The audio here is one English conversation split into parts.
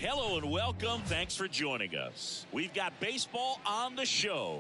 Hello and welcome. Thanks for joining us. We've got baseball on the show.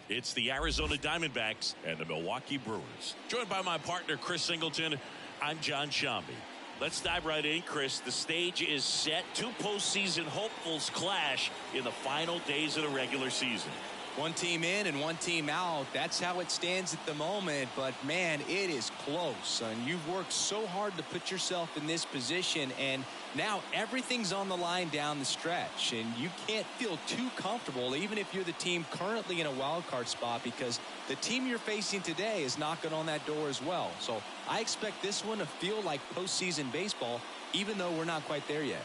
It's the Arizona Diamondbacks and the Milwaukee Brewers. Joined by my partner, Chris Singleton. I'm John Shambi. Let's dive right in, Chris. The stage is set. Two postseason hopefuls clash in the final days of the regular season. One team in and one team out. That's how it stands at the moment. But, man, it is close. And you've worked so hard to put yourself in this position. And now everything's on the line down the stretch. And you can't feel too comfortable, even if you're the team currently in a wild card spot, because the team you're facing today is knocking on that door as well. So I expect this one to feel like postseason baseball, even though we're not quite there yet.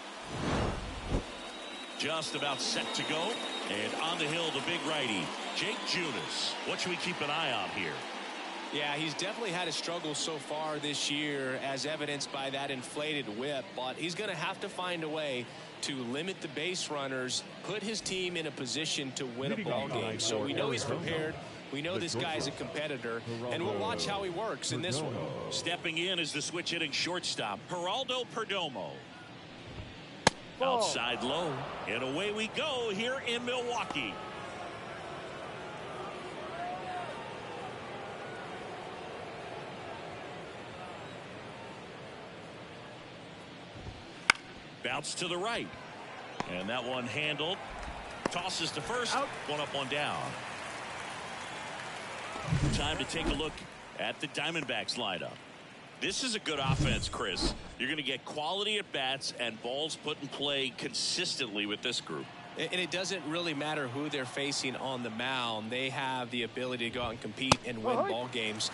Just about set to go. And on the hill, the big righty, Jake Junis. What should we keep an eye on here? Yeah, he's definitely had a struggle so far this year, as evidenced by that inflated whip. But he's going to have to find a way to limit the base runners, put his team in a position to win a ball game. So we know he's prepared. We know this guy's a competitor, and we'll watch how he works in this one. Stepping in is the switch hitting shortstop, Geraldo Perdomo. Outside low, and away we go here in Milwaukee. Bounce to the right, and that one handled. Tosses to first. Out. One up, one down. Time to take a look at the Diamondbacks lineup. This is a good offense, Chris. You're going to get quality at bats and balls put in play consistently with this group. And it doesn't really matter who they're facing on the mound. They have the ability to go out and compete and win ball games.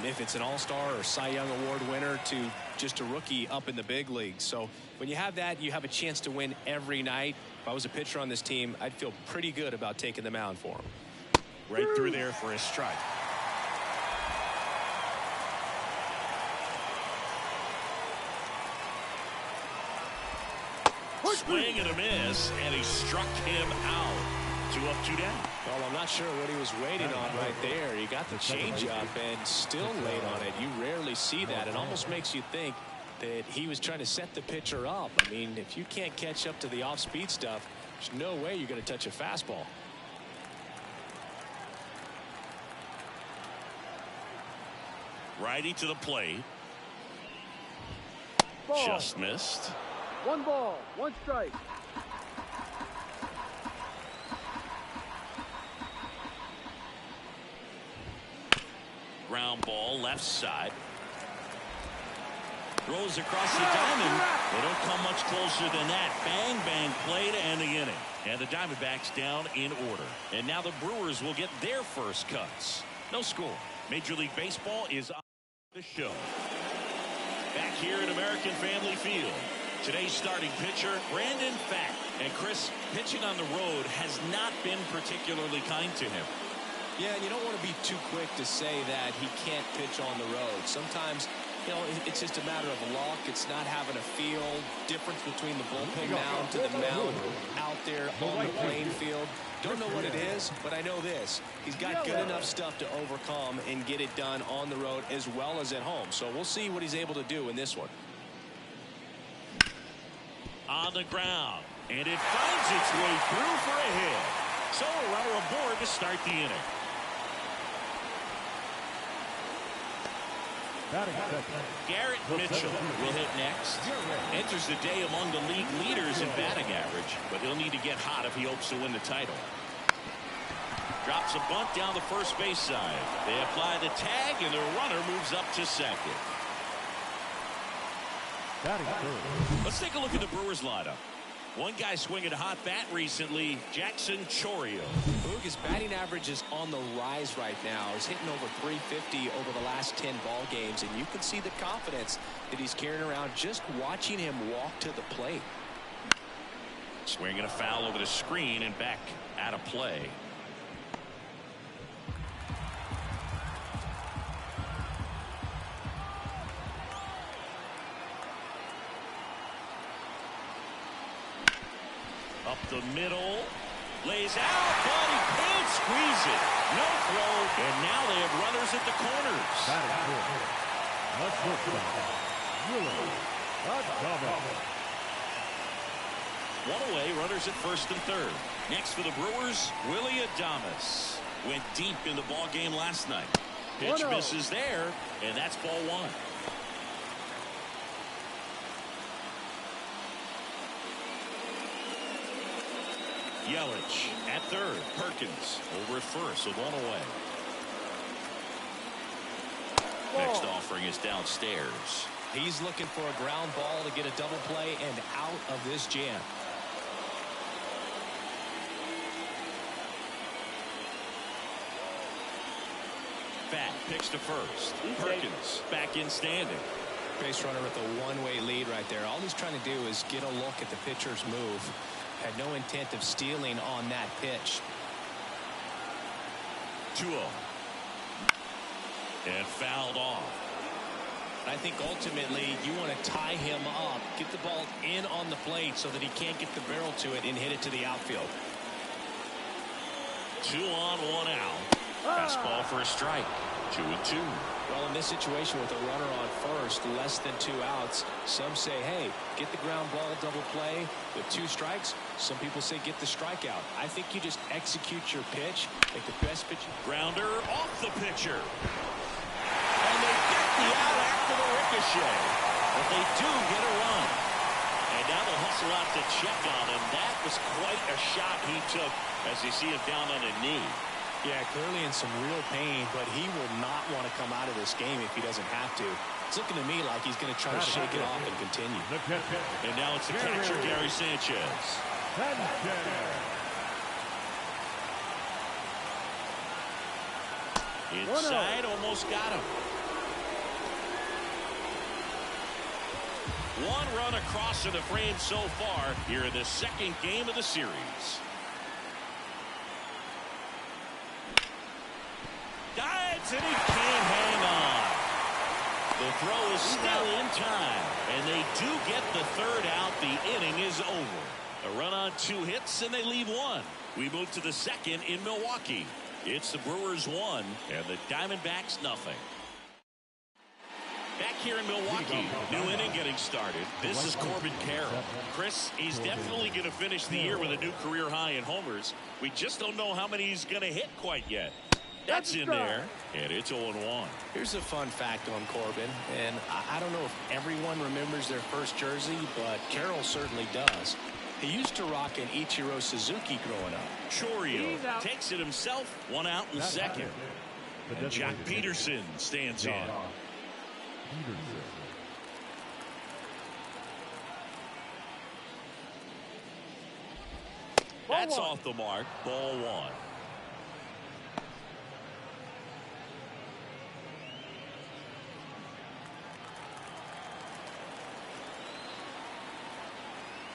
If it's an all-star or Cy Young Award winner to just a rookie up in the big leagues. So when you have that, you have a chance to win every night. If I was a pitcher on this team, I'd feel pretty good about taking the mound for him. Right through there for a strike. Swing and a miss, and he struck him out. 2 up, 2 down. Well, I'm not sure what he was waiting on right there. He got the changeup and still laid on it. You rarely see that. It almost makes you think that he was trying to set the pitcher up. I mean, if you can't catch up to the off-speed stuff, there's no way you're going to touch a fastball. Righty to the plate. Just missed. 1 ball, 1 strike. Ground ball left side. Throws across the diamond. They don't come much closer than that. Bang, bang play to end the inning. And the Diamondbacks down in order. And now the Brewers will get their first cuts. No score. Major League Baseball is on the show. Back here at American Family Field. Today's starting pitcher, Brandon Pfaadt. And Chris, pitching on the road has not been particularly kind to him. Yeah, and you don't want to be too quick to say that he can't pitch on the road. Sometimes, you know, it's just a matter of luck. It's not having a feel difference between the bullpen mound to the mound out there on the playing field. Don't know what it is, but I know this. He's got good enough stuff to overcome and get it done on the road as well as at home. So we'll see what he's able to do in this one. On the ground, and it finds its way through for a hit. So a runner aboard to start the inning. Garrett Mitchell will hit next. Enters the day among the league leaders in batting average, but he'll need to get hot if he hopes to win the title. Drops a bunt down the first base side. They apply the tag, and the runner moves up to second. Let's take a look at the Brewers lineup. One guy swinging a hot bat recently, Jackson Chourio. His batting average is on the rise right now. He's hitting over 350 over the last 10 ball games, and you can see the confidence that he's carrying around just watching him walk to the plate. Swinging a foul over the screen and back out of play. Up the middle, lays out, but he can't squeeze it. No throw, and now they have runners at the corners. One away, runners at first and third. Next for the Brewers, Willie Adames. Went deep in the ball game last night. Pitch misses there, and that's ball one. Yelich at third. Perkins over at first with one away. Next offering is downstairs. He's looking for a ground ball to get a double play and out of this jam. Bat picks to first. Perkins back in standing. Base runner with a one-way lead right there. All he's trying to do is get a look at the pitcher's move. Had no intent of stealing on that pitch. 2-0. And fouled off. I think ultimately you want to tie him up, get the ball in on the plate so that he can't get the barrel to it and hit it to the outfield. 2 on, 1 out. Fastball for a strike. 2-2. Well, in this situation with a runner on first, less than 2 outs, some say, hey, get the ground ball double play with 2 strikes. Some people say get the strikeout. I think you just execute your pitch, make the best pitch. Grounder off the pitcher. And they get the out after the ricochet. But they do get a run. And now they'll hustle out to check on him. That was quite a shot he took as you see him down on a knee. Yeah, clearly in some real pain, but he will not want to come out of this game if he doesn't have to. It's looking to me like he's going to try to shake it off and continue. And now it's the catcher, Gary Sanchez. Inside, almost got him. 1 run across in the frame so far here in the second game of the series. Dives and he can't hang on. The throw is still in time, and they do get the third out. The inning is over. A run on 2 hits, and they leave 1. We move to the second in Milwaukee. It's the Brewers 1 and the Diamondbacks nothing. Back here in Milwaukee, new inning getting started. This is Corbin Carroll. Chris, he's definitely going to finish the year with a new career high in homers. We just don't know how many he's going to hit quite yet. That's in there, and it's 0-1. Here's a fun fact on Corbin, and I don't know if everyone remembers their first jersey, but Carroll certainly does. He used to rock an Ichiro Suzuki growing up. Chourio takes it himself, 1 out in second. And Jack Peterson stands in. That's off the mark. Ball 1.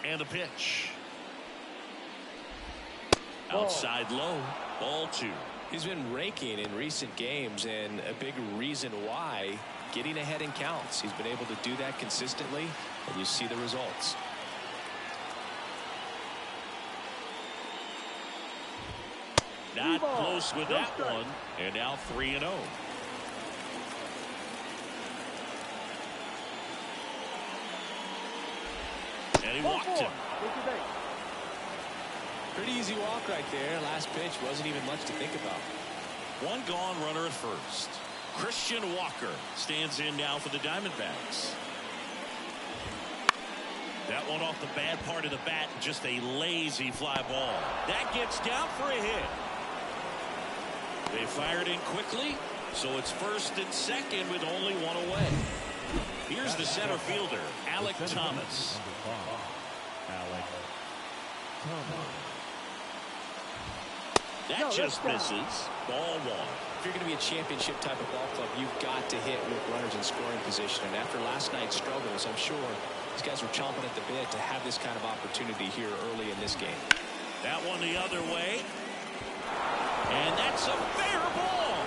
And the pitch. Outside low. Ball 2. He's been raking in recent games, and a big reason why, getting ahead in counts. He's been able to do that consistently, and you see the results. Not close with that one, and now 3-0. And he walked him. Pretty easy walk right there. Last pitch wasn't even much to think about. 1 gone, runner at first. Christian Walker stands in now for the Diamondbacks. That one off the bad part of the bat, just a lazy fly ball. That gets down for a hit. They fired in quickly, so it's first and second with only 1 away. Here's the center fielder, Alec Thomas. That just misses. Ball 1. If you're going to be a championship type of ball club, you've got to hit with runners in scoring position. And after last night's struggles, I'm sure these guys were chomping at the bit to have this kind of opportunity here early in this game. That one the other way. And that's a fair ball.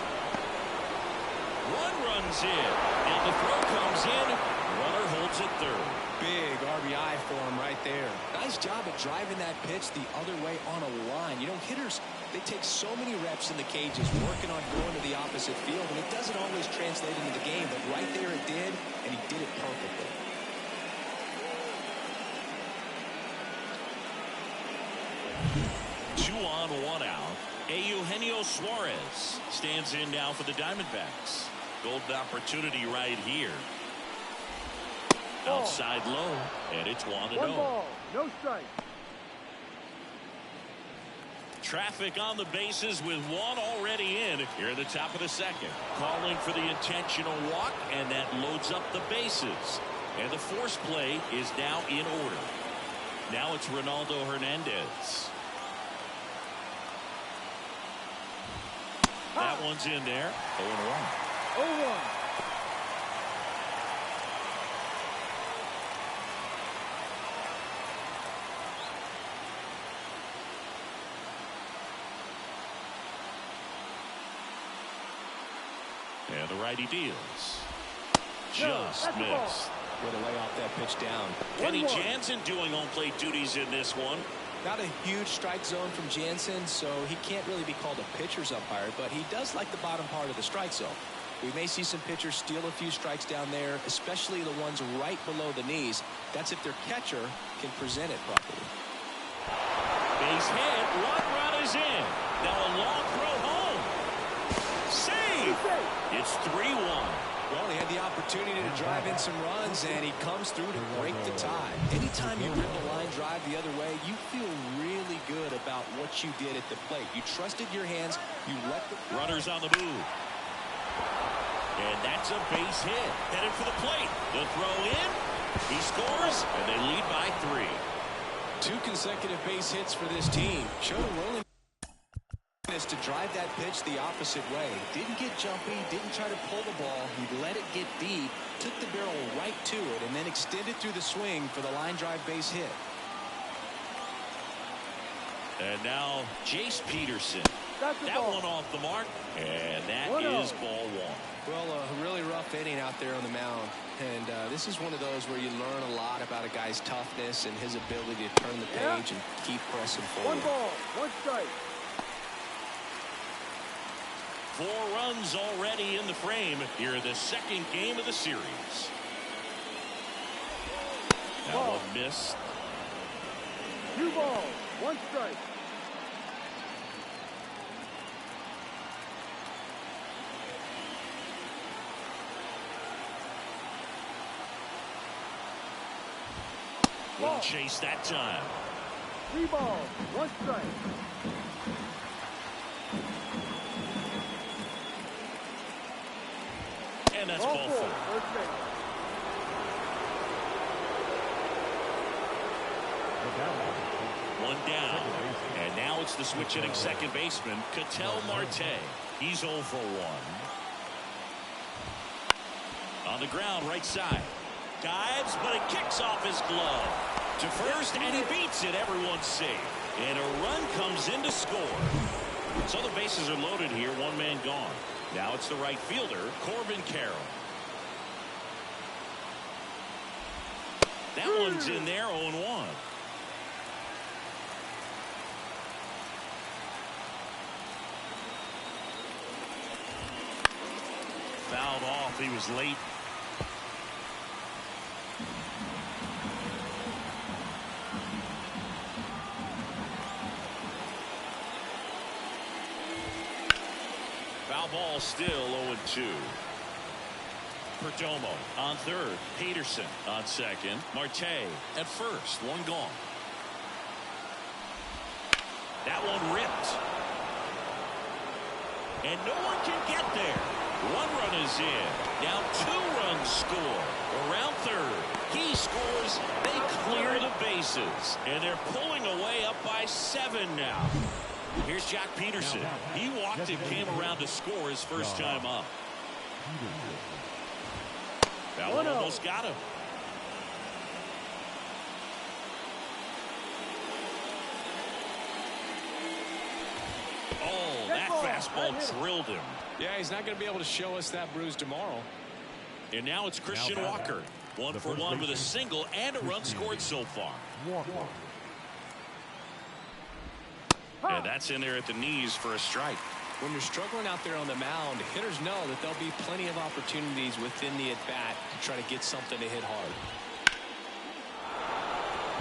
1 runs in. And the throw comes in. Runner holds it third. Big RBI for him right there. Nice job of driving that pitch the other way on a line. You know, hitters, they take so many reps in the cages working on going to the opposite field, and it doesn't always translate into the game, but right there it did, and he did it perfectly. on, one out. Eugenio Suarez stands in now for the Diamondbacks. Golden opportunity right here. Outside low, and it's 1-0. 1 ball, no strike. Traffic on the bases with one already in here at the top of the second. Calling for the intentional walk, and that loads up the bases. And the force play is now in order. Now it's Ronaldo Hernandez. That one's in there. 0-1. 0-1. And the righty deals. Just missed. Way to lay off that pitch down. Kenny Jansen doing home plate duties in this one. Not a huge strike zone from Jansen, so he can't really be called a pitcher's umpire, but he does like the bottom part of the strike zone. We may see some pitchers steal a few strikes down there, especially the ones right below the knees. That's if their catcher can present it properly. Base hit. One run is in. Now a long throw home. Save. It's 3-1. Well, he had the opportunity to drive in some runs, and he comes through to break the tie. Anytime you rip a line drive the other way, you feel really good about what you did at the plate. You trusted your hands. You let the runners on the move. And that's a base hit. Headed for the plate. The throw in. He scores, and they lead by 3. 2 consecutive base hits for this team. Showed a willingness to drive that pitch the opposite way. Didn't get jumpy, didn't try to pull the ball. He let it get deep, took the barrel right to it, and then extended through the swing for the line drive base hit. And now Jace Peterson. That one off the mark, and that is ball 1. Well, a really rough inning out there on the mound, and this is one of those where you learn a lot about a guy's toughness and his ability to turn the page and keep pressing forward. 1 ball, 1 strike. 4 runs already in the frame here in the second game of the series. Now a miss. 2 balls, 1 strike. Wouldn't chase that time. 3 balls, 1 strike. And that's ball 4. One down. And now it's the switch hitting second baseman, Ketel Marte. He's 0 for 1. On the ground, right side. Dives, but it kicks off his glove. To first, and he beats it. Everyone's safe. And a run comes in to score. So the bases are loaded here. 1 man gone. Now it's the right fielder, Corbin Carroll. That one's in there, 0-1. Fouled off. He was late. Foul ball still 0-2. Perdomo on third. Peterson on second. Marte at first. 1 gone. That one ripped. And no one can get there. 1 run is in. Now 2 runs score. Around third. He scores. They clear the bases. And they're pulling away up by 7 now. Here's Jack Peterson. He walked and came around to score his first time up. That one almost got him. Oh, that fastball drilled him. Yeah, he's not going to be able to show us that bruise tomorrow. And now it's Christian Walker. 1 for 1 with a single and a run scored so far. And that's in there at the knees for a strike. When you're struggling out there on the mound, hitters know that there'll be plenty of opportunities within the at-bat to try to get something to hit hard.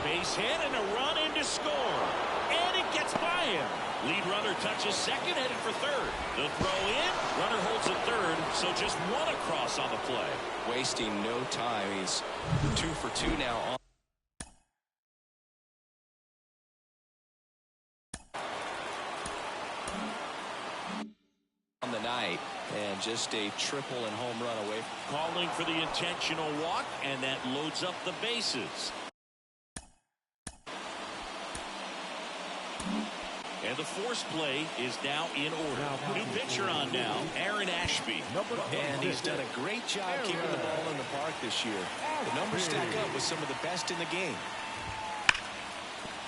Base hit and a run in to score. And it gets by him. Lead runner touches second, headed for third. The throw in. Runner holds at third, so just one across on the play. Wasting no time. He's 2 for 2 now on the night, and just a triple and home run away. Calling for the intentional walk, and that loads up the bases. And the force play is now in order. New pitcher on now, Aaron Ashby. And he's done a great job keeping the ball in the park this year. The numbers stack up with some of the best in the game.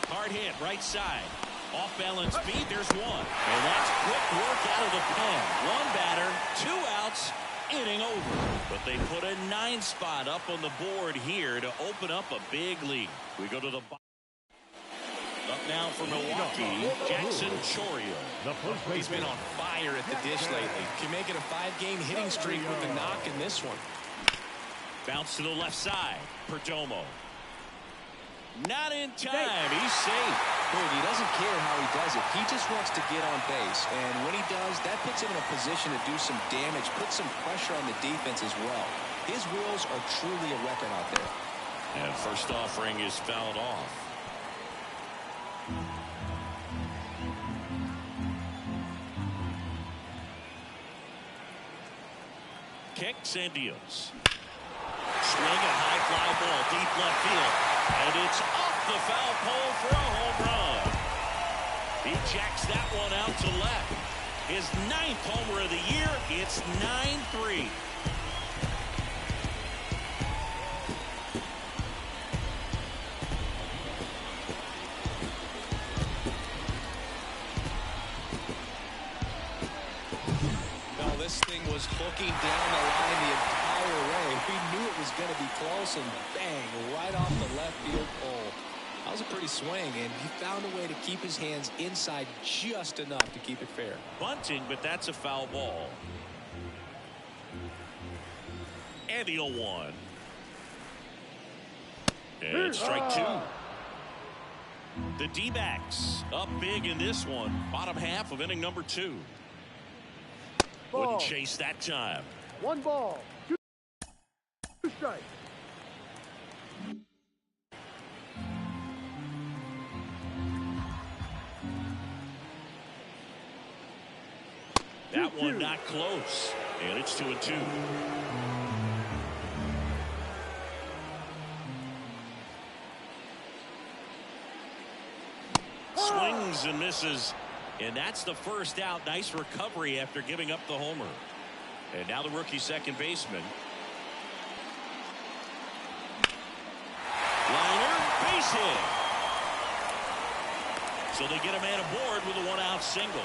Hard hit, right side. Off balance beat, there's one. And that's quick work out of the pen. One batter, 2 outs, inning over. But they put a 9 spot up on the board here to open up a big lead. We go to the bottom. Up now for Milwaukee, Jackson Chourio. He's been on fire at the dish lately. Can make it a 5-game hitting streak with the knock in this one. Bounce to the left side. Perdomo. Not in time. He's safe. Dude, he doesn't care how he does it. He just wants to get on base. And when he does, that puts him in a position to do some damage, put some pressure on the defense as well. His wheels are truly a weapon out there. And first offering is fouled off. Kicks and deals. Swing a high fly ball deep left field. And it's off the foul pole for a home run. He jacks that one out to left. His 9th homer of the year. It's 9-3. This thing was hooking down the line the entire way. We knew it was going to be close, and bang, right off the left field pole. That was a pretty swing, and he found a way to keep his hands inside just enough to keep it fair. Bunting, but that's a foul ball. And the 0-1. And strike 2. The D-backs up big in this one. Bottom half of inning number 2. Wouldn't chase that time. 1 ball, 2 strikes. That one not close. And it's 2-2. Swings and misses. And that's the first out. Nice recovery after giving up the homer. And now the rookie second baseman. Liner, base hit. So they get a man aboard with a 1-out single.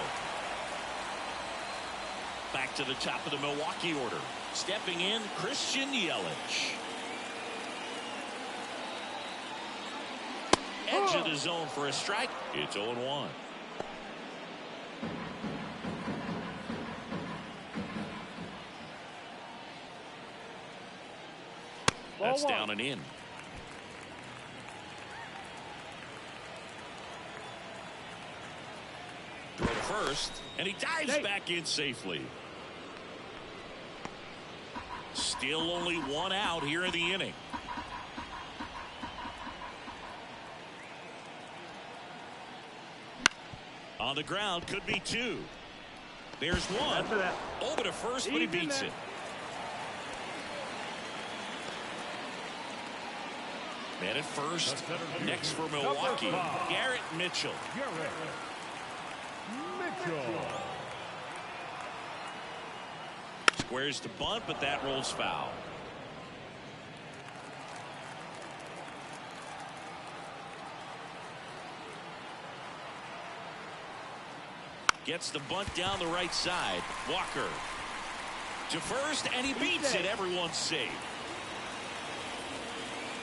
Back to the top of the Milwaukee order. Stepping in, Christian Yelich. Edge of the zone for a strike. It's 0-1. That's down and in. Throw to first, and he dives back in safely. Still only 1 out here in the inning. On the ground, could be 2. There's 1. Over to first, but he beats it. Man at first. Next for Milwaukee, Garrett Mitchell. Squares to bunt, but that rolls foul. Gets the bunt down the right side. Walker to first, and he beats it. Everyone's safe.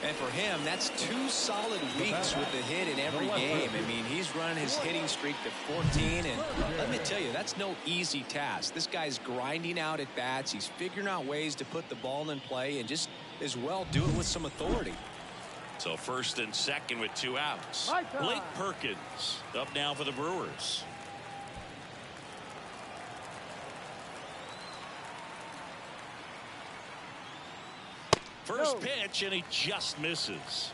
And for him, that's 2 solid weeks with the hit in every game. I mean, he's running his hitting streak to 14, and let me tell you, that's no easy task. This guy's grinding out at bats. He's figuring out ways to put the ball in play and just as well do it with some authority. So first and second with 2 outs. Blake Perkins up now for the Brewers. First pitch, and he just misses.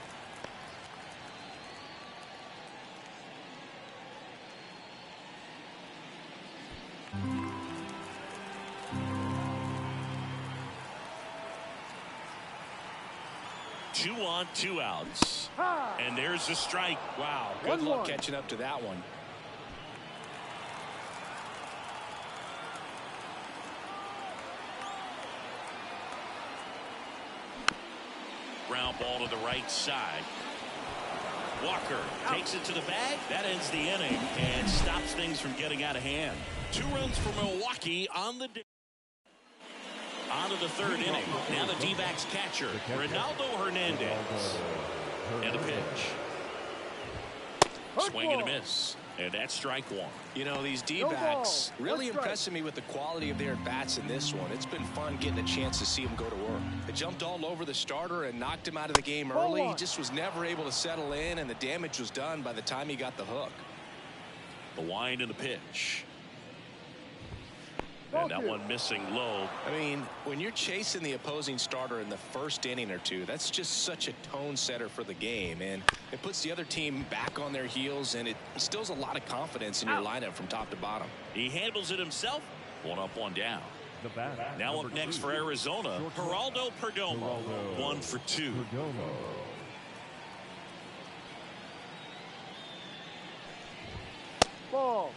Two on, 2 outs. And there's a strike. Wow, good luck catching up to that one. Ground ball to the right side. Walker takes it to the bag. That ends the inning and stops things from getting out of hand. 2 runs for Milwaukee on the day. On to the 3rd inning. Now the D-backs catcher, Ronaldo Hernandez. And the pitch. Swing and a miss. And that's strike 1. You know, these D-backs really impressing me with the quality of their at-bats in this one. It's been fun getting a chance to see them go to work. They jumped all over the starter and knocked him out of the game early. He just was never able to settle in, and the damage was done by the time he got the hook. The wind and the pitch. And that one missing low. I mean, when you're chasing the opposing starter in the first inning or two, that's just such a tone setter for the game. And it puts the other team back on their heels, and it instills a lot of confidence in your lineup from top to bottom. He handles it himself. 1 up, 1 down. Now up next for Arizona, Geraldo Perdomo. 1 for 2. Ball.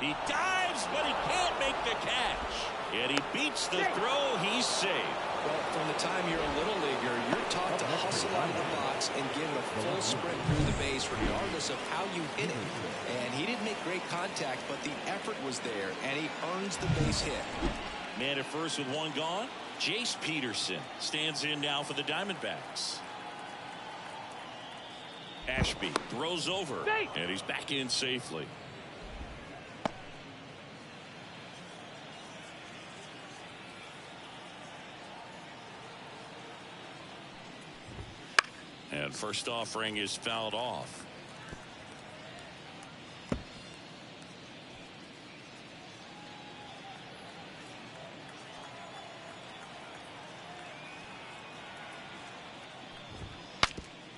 He dives, but he can't make the catch. And he beats the throw. He's safe. Well, from the time you're a little leaguer, you're taught to hustle out of the box and give a full sprint through the base regardless of how you hit it. And he didn't make great contact, but the effort was there, and he earns the base hit. Man at first with 1 gone. Jace Peterson stands in now for the Diamondbacks. Ashby throws over, and he's back in safely. And first offering is fouled off.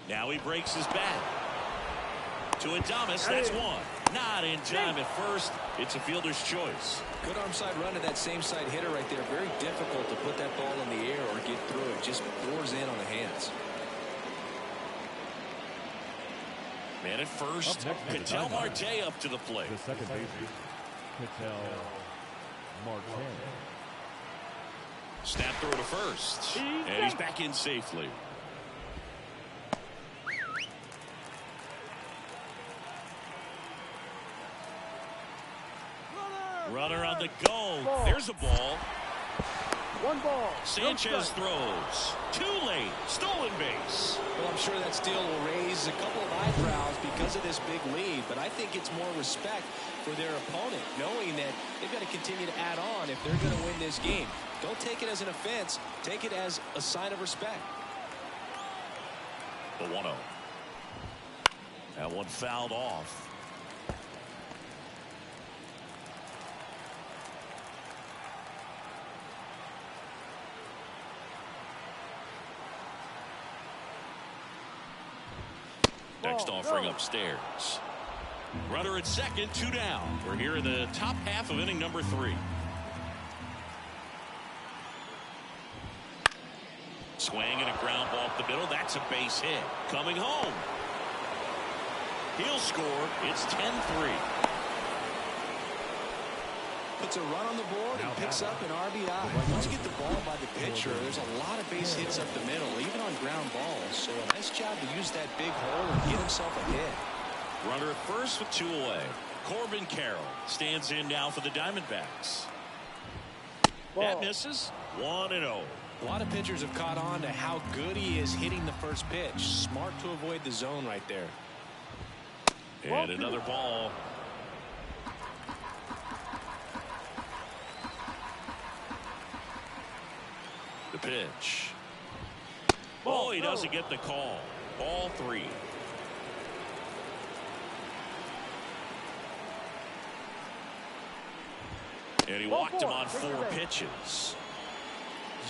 Now he breaks his bat. To Adames, that's 1. Not in time at first. It's a fielder's choice. Good arm side run to that same side hitter right there. Very difficult to put that ball in the air or get through it. Just pours in on the hands. Man at first, Ketel Marte up to the plate. The second baseman, Ketel Marte. Snap throw to first, and he's back in safely. Runner on the go. There's a ball. 1 ball. Sanchez throws. Too late. Stolen base. Well, I'm sure that steal will raise a couple of eyebrows because of this big lead, but I think it's more respect for their opponent, knowing that they've got to continue to add on if they're going to win this game. Don't take it as an offense. Take it as a sign of respect. The 1-0. That one fouled off. Next offering upstairs. Runner at second, 2 down. We're here in the top half of inning number 3. Swing and a ground ball up the middle. That's a base hit. Coming home. He'll score. It's 10-3. Puts a run on the board and picks up an RBI. Once you get the ball by the pitcher, there's a lot of base hits up the middle, even on ground balls. So a nice job to use that big hole and get himself a hit. Runner at first with 2 away. Corbin Carroll stands in now for the Diamondbacks. That misses. 1-0. A lot of pitchers have caught on to how good he is hitting the first pitch. Smart to avoid the zone right there. And another ball. The pitch. Oh, he doesn't get the call. Ball 3. And he walked him on 4 pitches.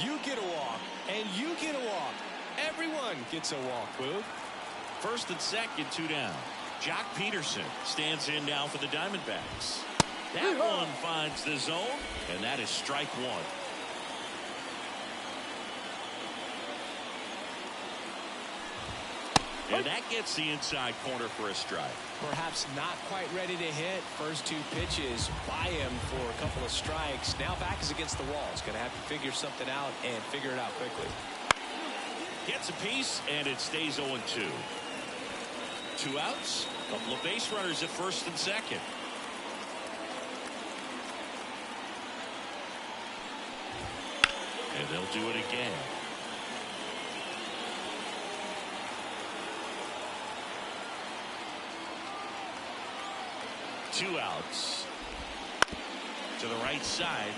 You get a walk, and you get a walk. Everyone gets a walk, Boo. First and second, 2 down. Jock Peterson stands in now for the Diamondbacks. That one finds the zone, and that is strike 1. And that gets the inside corner for a strike. Perhaps not quite ready to hit. First 2 pitches by him for a couple of strikes. Now back is against the wall. He's going to have to figure something out and figure it out quickly. Gets a piece, and it stays 0-2. 2 outs. Couple of base runners at first and second. And they'll do it again. Two outs. To the right side.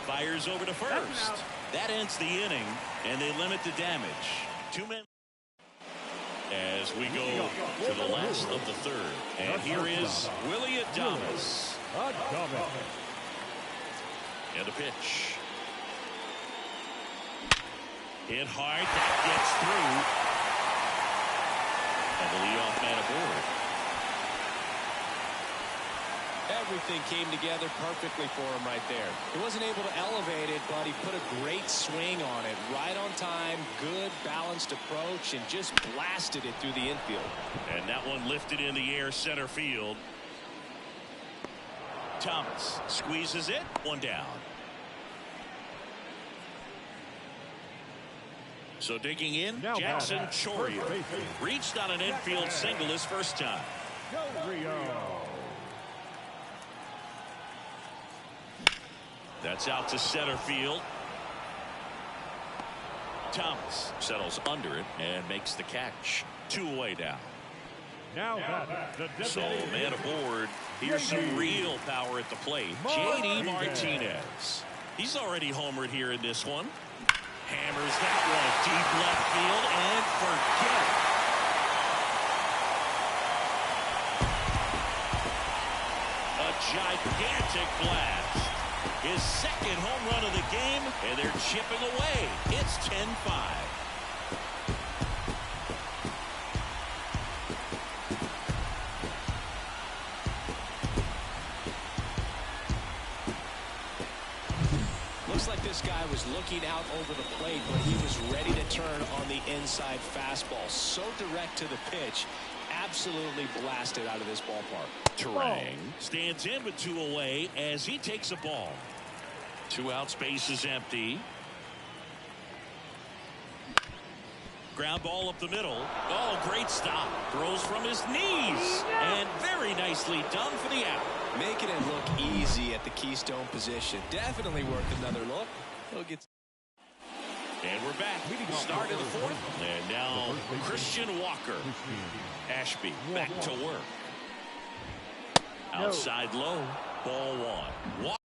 Fires over to first. That ends the inning, and they limit the damage. 2 men. As we go to the last of the 3rd. And here is Willie Adames. And the pitch. Hit hard. That gets through. And the leadoff man aboard. Everything came together perfectly for him right there. He wasn't able to elevate it, but he put a great swing on it. Right on time, good balanced approach, and just blasted it through the infield. And that one lifted in the air center field. Thomas squeezes it. 1 down. So digging in, Now Jackson back, Chourio first baseman. reached on an infield single his first time. That's out to center field. Thomas settles under it and makes the catch. 2 away now. Now the So man aboard. Here's some real power at the plate. JD Martinez. He's already homered here in this one. Hammers that one deep left field and forget it. A gigantic blast. His 2nd home run of the game, and they're chipping away. It's 10-5. Looks like this guy was looking out over the plate, but he was ready to turn on the inside fastball. So direct to the pitch. Absolutely blasted out of this ballpark. Turang stands in with 2 away as he takes a ball. 2 outs, base is empty. Ground ball up the middle. Oh, great stop. Throws from his knees. And very nicely done for the out. Making it look easy at the keystone position. Definitely worth another look. He'll get. And we're back. Start of the 4th. And now Christian Walker. Ashby back to work. Outside low. Ball 1.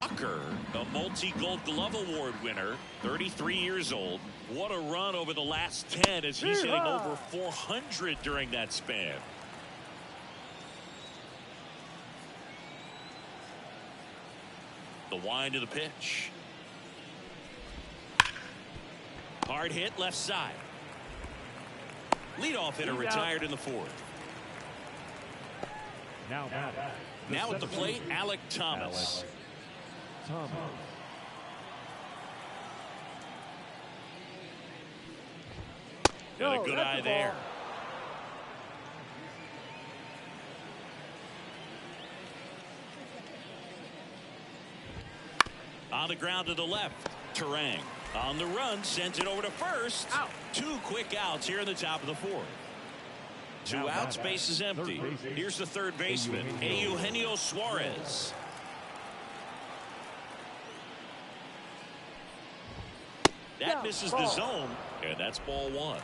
Walker, a multi-Gold Glove Award winner, 33 years old. What a run over the last 10 as he's hitting over 400 during that span. The wind of the pitch. Hard hit left side. Leadoff hitter retired in the 4th. Now Now at the plate, Alek Thomas. Got a good eye there. On the ground to the left. Turang on the run, sends it over to first. Out. 2 quick outs here in the top of the 4th. 2 outs, base is empty. Here's the 3rd baseman, Eugenio Suarez. That misses the zone, and that's ball one.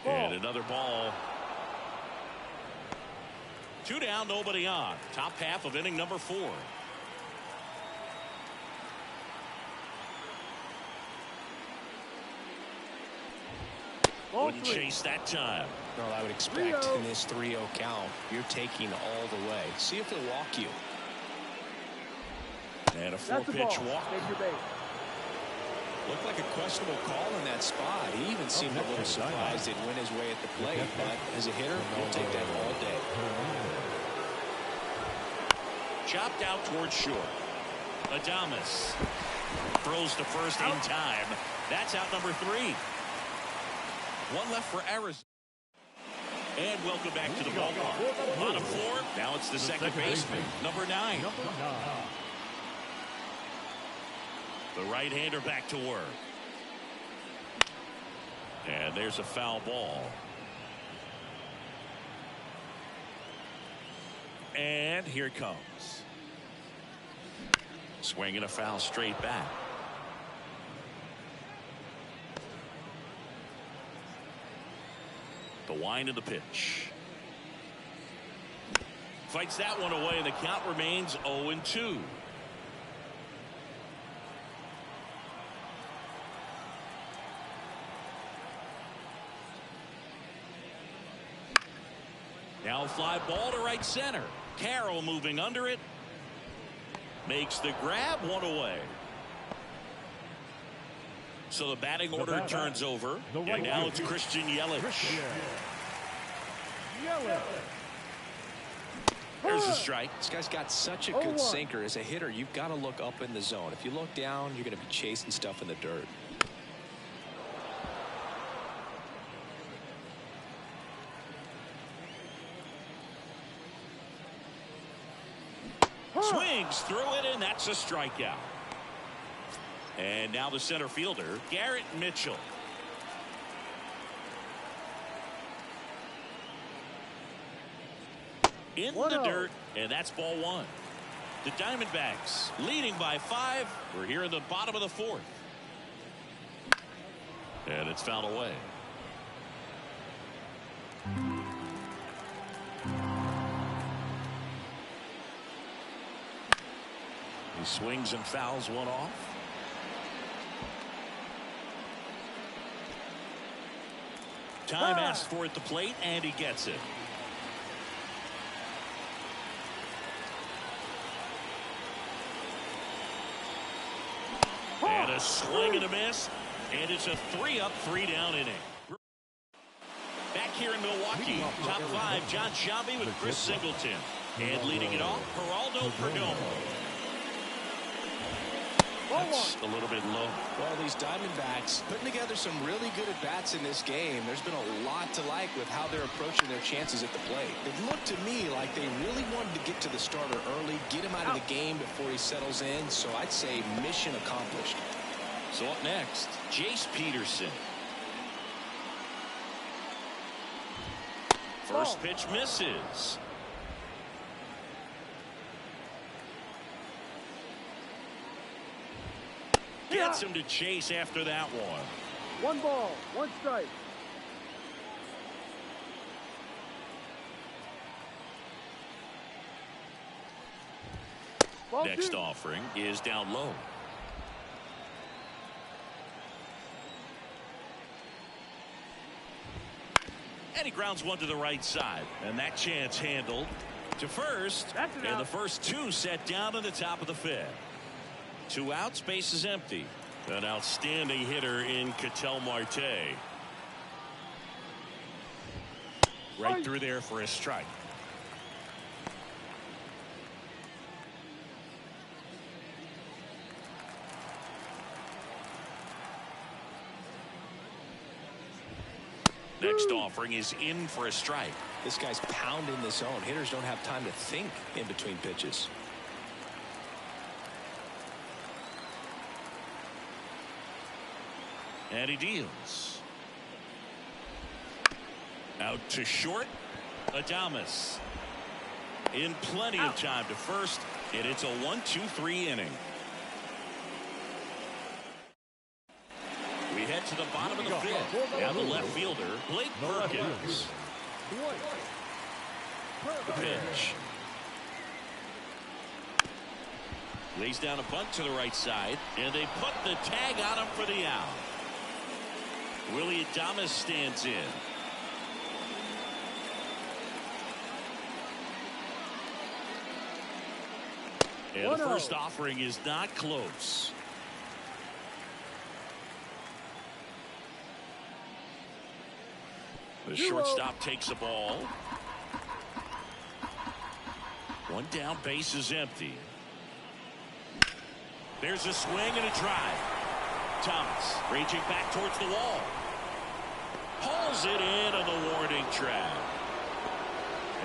And another ball. 2 down, nobody on. Top half of inning number 4. Wouldn't chase that time. Well, I would expect in this 3-0 count, you're taking all the way. See if they'll walk you. And a 4-pitch walk. Looked like a questionable call in that spot. He even seemed a little surprised it went his way at the plate. But as a hitter, he'll take that all day. Chopped out towards short. Adames throws to first in time. That's out number 3. One left for Arizona. And welcome back to the ballpark. On the floor, now it's the second baseman, number 9. The right-hander back to work. And there's a foul ball. And here it comes. Swinging a foul straight back. The wind of the pitch. Fights that one away, and the count remains 0-2. Now fly ball to right center. Carroll moving under it. Makes the grab, one away. So the batting order turns over. And now it's Christian Yelich. There's a strike. This guy's got such a good sinker. As a hitter, you've got to look up in the zone. If you look down, you're going to be chasing stuff in the dirt. Swings through it, and that's a strikeout. And now the center fielder, Garrett Mitchell. In the dirt, and that's ball 1. The Diamondbacks leading by 5. We're here in the bottom of the 4th. And it's fouled away. He swings and fouls one off. Time asked for at the plate, and he gets it. And a swing and a miss, and it's a 3-up, 3-down inning. Back here in Milwaukee, top 5, John Sciambi with Chris Singleton. And leading it off, Geraldo Perdomo. That's a little bit low. Well, these Diamondbacks putting together some really good at-bats in this game. There's been a lot to like with how they're approaching their chances at the plate. It looked to me like they really wanted to get to the starter early, get him out of the game before he settles in. So I'd say mission accomplished. So up next, Jace Peterson. First pitch misses. Gets him to chase after that one. 1 ball, 1 strike. Next offering is down low. And he grounds one to the right side. And that chance handled to first. And the first 2 set down in the top of the 5th. 2 outs, base is empty. An outstanding hitter in Ketel Marte. Right through there for a strike. Next offering is in for a strike. This guy's pounding the zone. Hitters don't have time to think in between pitches. And he deals. Out to short. Adames. in plenty of time to first, and it's a 1-2-3 inning. We head to the bottom of the fifth. Now the left fielder, Blake Perkins. The pitch. Lays down a bunt to the right side, and they put the tag on him for the out. Willie Adames stands in. And the first offering is not close. The shortstop takes the ball. One down, base is empty. There's a swing and a drive. Thomas reaching back towards the wall. Hauls it in on the warning track.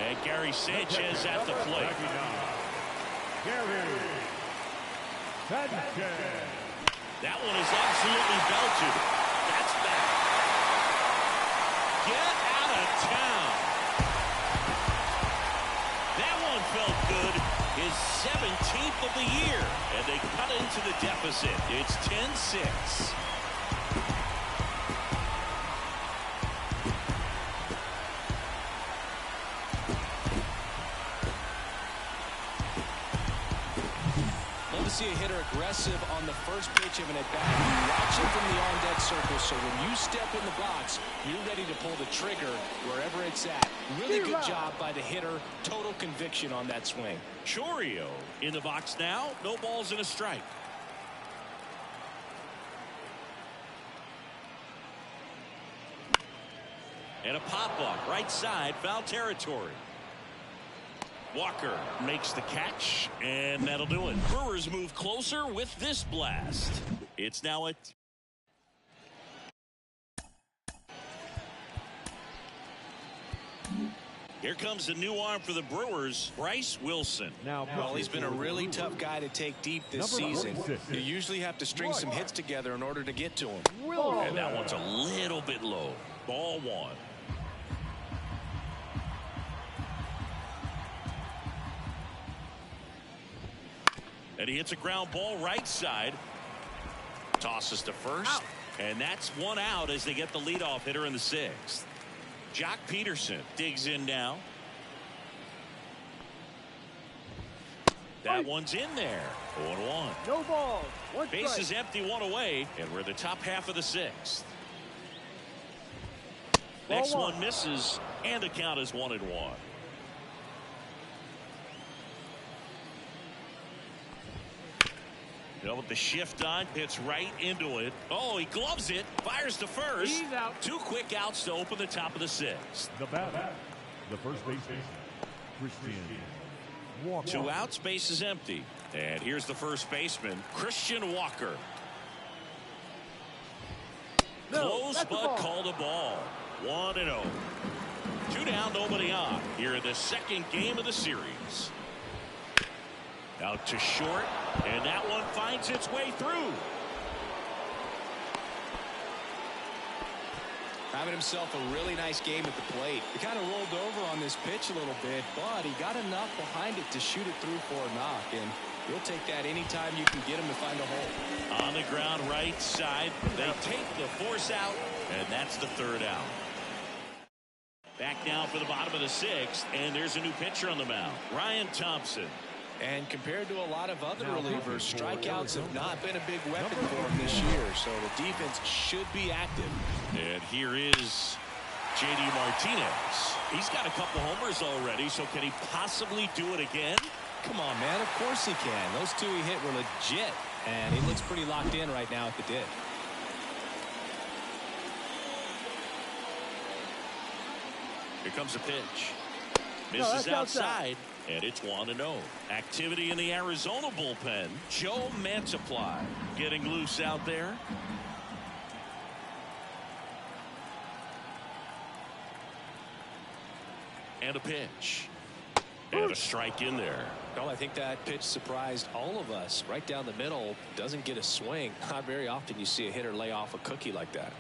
And Gary Sanchez at the plate. That one is absolutely belted. That's back. Get out of town. That one felt good. His 17th of the year. And they cut into the deficit. It's 10-6. See a hitter aggressive on the first pitch of an at-bat. You watch him from the on-deck circle, so when you step in the box, you're ready to pull the trigger wherever it's at. Really good job by the hitter. Total conviction on that swing. Chourio in the box now. No balls and a strike. And a pop-up right side, foul territory. Walker makes the catch, and that'll do it. Brewers move closer with this blast. It's now a... Here comes the new arm for the Brewers, Bryce Wilson. Well, he's been a really tough guy to take deep this season. You usually have to string some hits together in order to get to him. And that one's a little bit low. Ball one. And he hits a ground ball right side. Tosses to first. And that's one out as they get the leadoff hitter in the sixth. Jock Peterson digs in now. That one's in there. 0-1. No ball. One Base strike. is empty, one away. And we're in the top half of the sixth. Next one misses. And the count is 1-1. With the shift on, hits right into it. Oh, he gloves it, fires to first. He's out. 2 quick outs to open the top of the sixth. The batter, the first baseman, Christian Walker. 2 outs, base is empty. And here's the first baseman, Christian Walker. Close, but called a ball. 1-0. 2 down, nobody on. Here in the second game of the series. Out to short, and that one finds its way through. Having himself a really nice game at the plate. He kind of rolled over on this pitch a little bit, but he got enough behind it to shoot it through for a knock, and you'll take that anytime you can get him to find a hole. On the ground right side, they take the force out, and that's the 3rd out. Back now for the bottom of the 6th, and there's a new pitcher on the mound, Ryan Thompson. And compared to a lot of other relievers, strikeouts have not been a big weapon for him this year, so the defense should be active. And here is J.D. Martinez. He's got a couple homers already, so can he possibly do it again? Come on, man. Of course he can. Those 2 he hit were legit, and he looks pretty locked in right now at the dish. Here comes a pitch. Misses outside. And it's 1-0. Activity in the Arizona bullpen. Joe Mantiply getting loose out there. And a pitch. And a strike in there. Well, I think that pitch surprised all of us. Right down the middle, doesn't get a swing. Not very often you see a hitter lay off a cookie like that.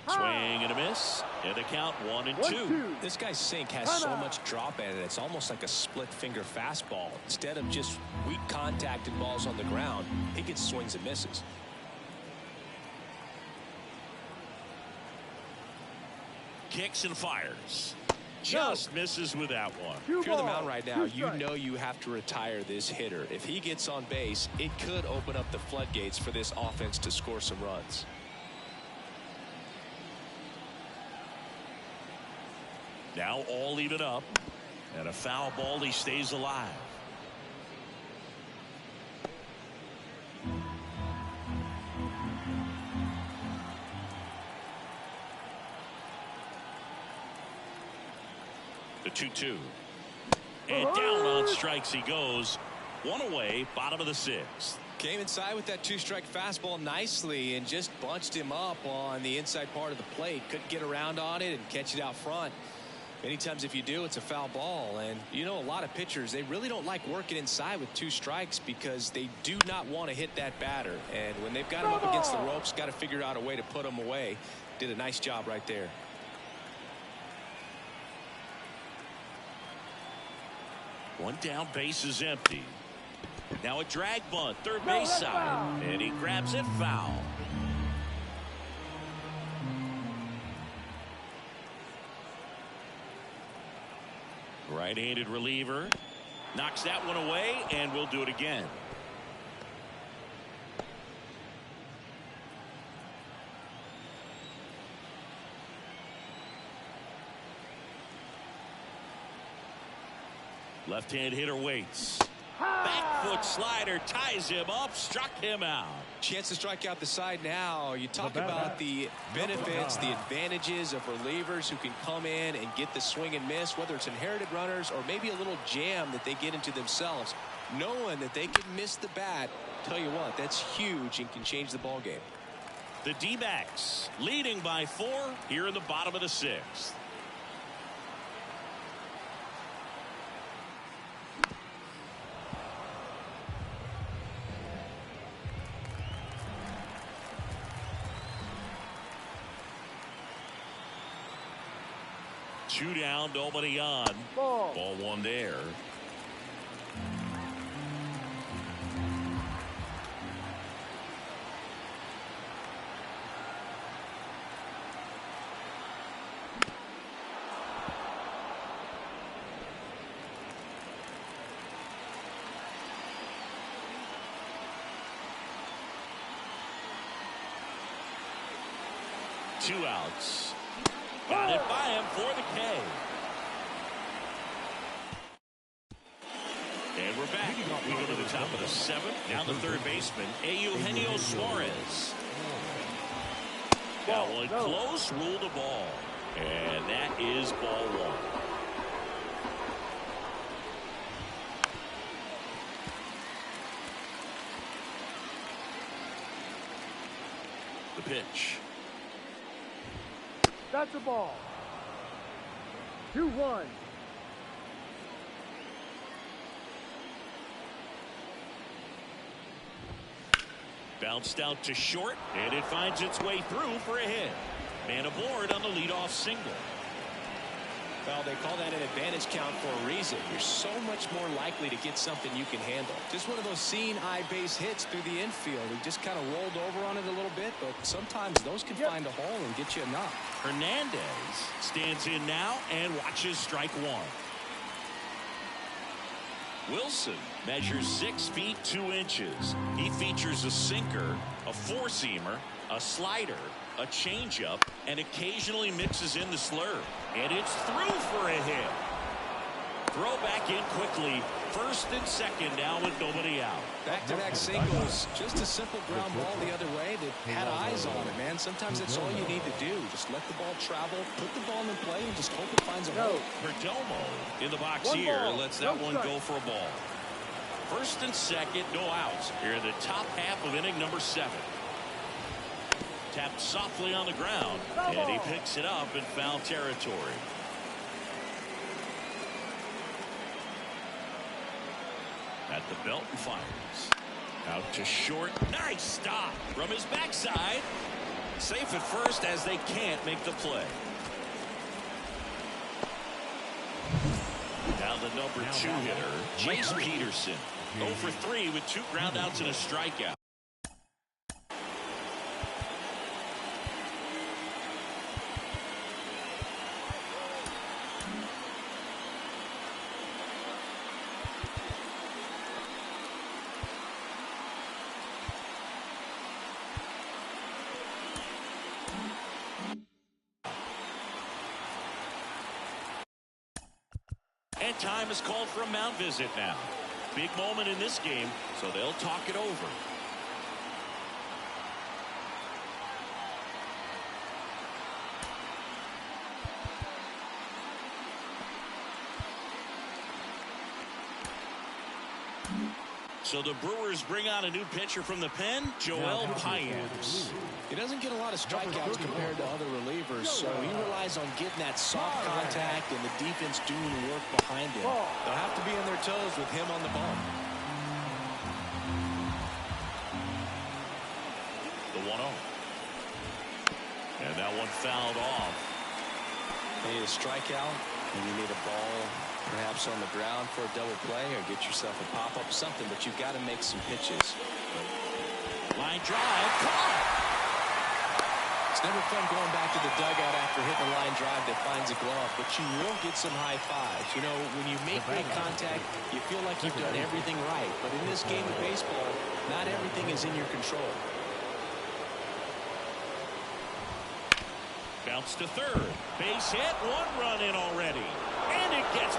Swing and a miss. And the count 1-2. This guy's sink has so much drop at it. It's almost like a split finger fastball. Instead of just weak contacted balls on the ground, he gets swings and misses. Kicks and fires. Just misses with that one. If you're the mound right now, you know you have to retire this hitter. If he gets on base, it could open up the floodgates for this offense to score some runs. Now all even up. And a foul ball, he stays alive. The 2-2. And down on strikes he goes. One away, bottom of the sixth. Came inside with that two-strike fastball nicely and just bunched him up on the inside part of the plate. Couldn't get around on it and catch it out front. Many times if you do, it's a foul ball. And you know, a lot of pitchers, they really don't like working inside with two strikes because they do not want to hit that batter. And when they've got him up against the ropes, got to figure out a way to put him away. Did a nice job right there. One down, base is empty. Now a drag bunt, third base side. And he grabs it, foul. Right-handed reliever. Knocks that one away, and we'll do it again. Left-hand hitter waits. Back foot slider ties him up, struck him out. Chance to strike out the side now. You talk about the benefits, the advantages of relievers who can come in and get the swing and miss, whether it's inherited runners or maybe a little jam that they get into themselves. Knowing that they can miss the bat, tell you what, that's huge and can change the ball game. The D-backs leading by 4 here in the bottom of the sixth. Two down, nobody on. Ball one there. Two outs. Got it by him for the K. And we're back. We go to the top of the 7th. Now the third baseman, Eugenio Suarez. That one close, ruled a ball. And that is ball 1. The pitch. That's a ball. 2-1. Bounced out to short, and it finds its way through for a hit. Man aboard on the leadoff single. Well, they call that an advantage count for a reason. You're so much more likely to get something you can handle. Just one of those seeing eye base hits through the infield. He just kind of rolled over on it a little bit, but sometimes those can find a hole and get you a knock. Hernandez stands in now and watches strike 1. Wilson measures 6 feet 2 inches. He features a sinker, a four-seamer, a slider, a changeup, and occasionally mixes in the slurve. And it's through for a hit. Throw back in quickly. First and second now with nobody out. Back-to-back singles. Just a simple ground ball the other way that had eyes on it, man. Sometimes that's all you need to do. Just let the ball travel, put the ball in play, and just hope it finds a hole. Perdomo in the box here lets that one go for a ball. First and second, no outs here in the top half of inning number 7. Tapped softly on the ground, and he picks it up in foul territory. At the belt and fires. Out to short. Nice stop from his backside. Safe at first as they can't make the play. the number 2 hitter, Jace Peterson. 0 for 3 with 2 groundouts and a strikeout. And time is called for a mound visit now. Big moment in this game, so they'll talk it over. So the Brewers bring on a new pitcher from the pen, Joel Payens. He doesn't get a lot of strikeouts compared to other relievers, so he relies on getting that soft contact and the defense doing the work behind him. They'll have to be on their toes with him on the bump. The 1-0. And that one fouled off. You need a strikeout, and you need a ball perhaps on the ground for a double play or get yourself a pop-up, something, but you've got to make some pitches. Line drive, caught! It's never fun going back to the dugout after hitting a line drive that finds a glove, but you will get some high fives. You know, when you make great contact, you feel like you've done everything right. But in this game of baseball, not everything is in your control. Bounce to third. Base hit, 1 run in already. And it gets